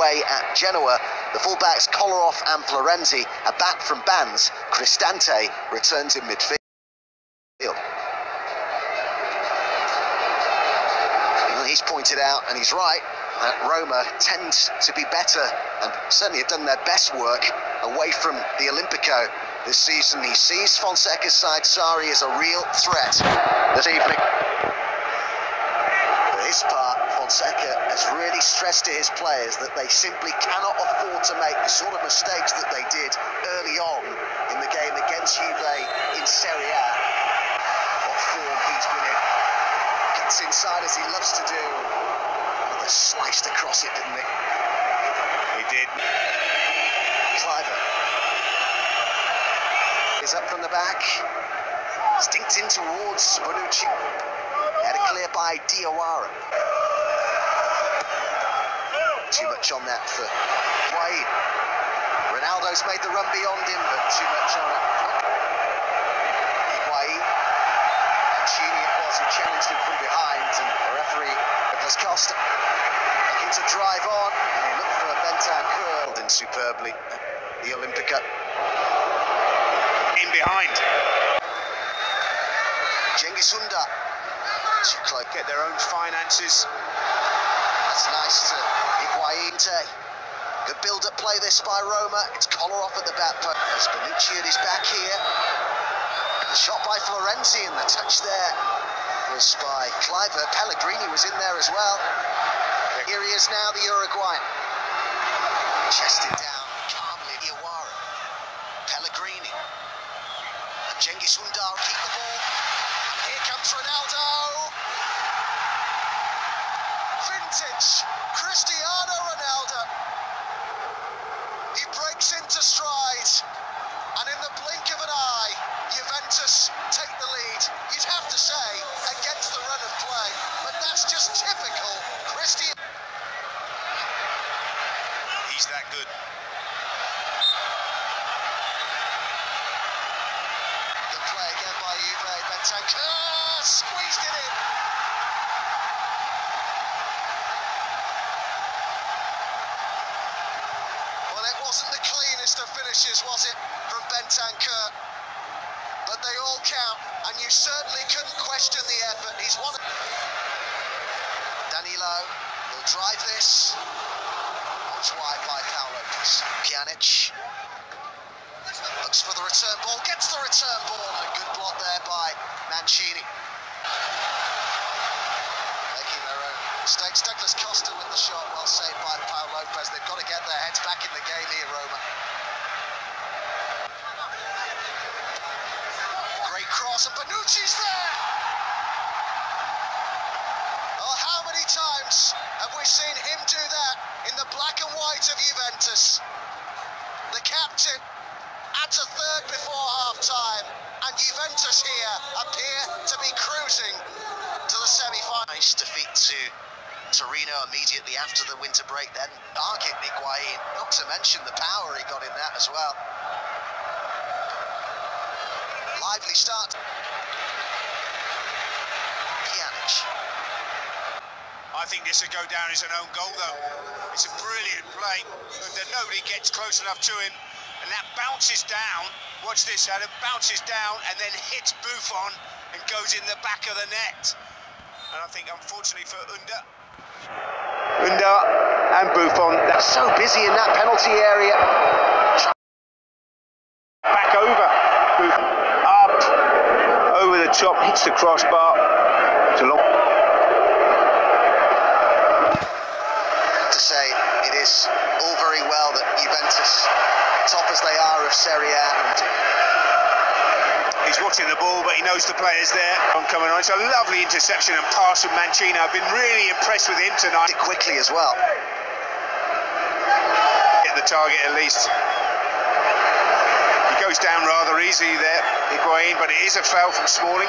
away at Genoa. The fullbacks Kolarov and Florenzi are back from bans. Cristante returns in midfield. He's pointed out, and he's right, that Roma tends to be better and certainly have done their best work away from the Olimpico this season. He sees Fonseca's side, Sarri, as a real threat this evening. For his part, Fonseca has really stressed to his players that they simply cannot afford to make the sort of mistakes that they did early on in the game against Juve in Serie A. What form he's been in. Gets inside as he loves to do. Oh, they sliced across it, didn't they? He did. Cliver is up from the back. Stinked in towards Bonucci. Had it clear by Diawara. Too much on that for Wade. Ronaldo's made the run beyond him, but too much on it. Higuain. Mancini it was who challenged him from behind, and the referee, Nicolas Costa, looking to drive on. And he looked for Bentancur. In superbly at the Olimpico. In behind. Cengiz-Under. Too close. Get their own finances. That's nice to Higuain. Good build-up play this by Roma. It's Kolarov at the back post. There's Bonucci at his back here. The shot by Florenzi, and the touch there was by Cliver. Pellegrini was in there as well. Here he is now, the Uruguayan. Chested down calmly, Diawara. Pellegrini. Cengiz-Under keep the ball. And here comes Ronaldo. Vintage Cristiano Ronaldo. He breaks into stride, and in the blink of an eye, Juventus take the lead. You'd have to say, against the run of play, but that's just typical Cristiano. He's that good. Good play again by Juve. Bentancur squeezed it in. Well, it wasn't the cleanest of finishes, was it, from Bentancur? But they all count, and you certainly couldn't question the effort. He's won. Danilo will drive this. It's wide by Paul Lopez. Pjanic looks for the return ball, gets the return ball, and a good block there by Mancini. Making their own mistakes. Douglas Costa with the shot, well saved by Paul Lopez. They've got to get their heads back in the game here, Roma. Great cross, and Bonucci's there! Oh, how many times have we seen him do that in the black and white of Juventus? The captain adds a third before half-time, and Juventus here appear to be cruising to the semi-final. Nice defeat to Torino immediately after the winter break, then target Higuain, not to mention the power he got in that as well. Lively start. Pjanic. I think this will go down as an own goal, though. It's a brilliant play, but nobody gets close enough to him, and that bounces down. Watch this, Adam. Bounces down and then hits Buffon and goes in the back of the net. And I think, unfortunately for Under and Buffon, They're so busy in that penalty area. back over. Buffon up, over the top, hits the crossbar. It's a long. To say it is all very well that Juventus, top as they are of Serie A, He's watching the ball, but he knows the player's there. Coming on, it's a lovely interception and pass from Mancini. I've been really impressed with him tonight. quickly as well. Hit the target at least. He goes down rather easily there, Higuain, but it is a foul from Smalling.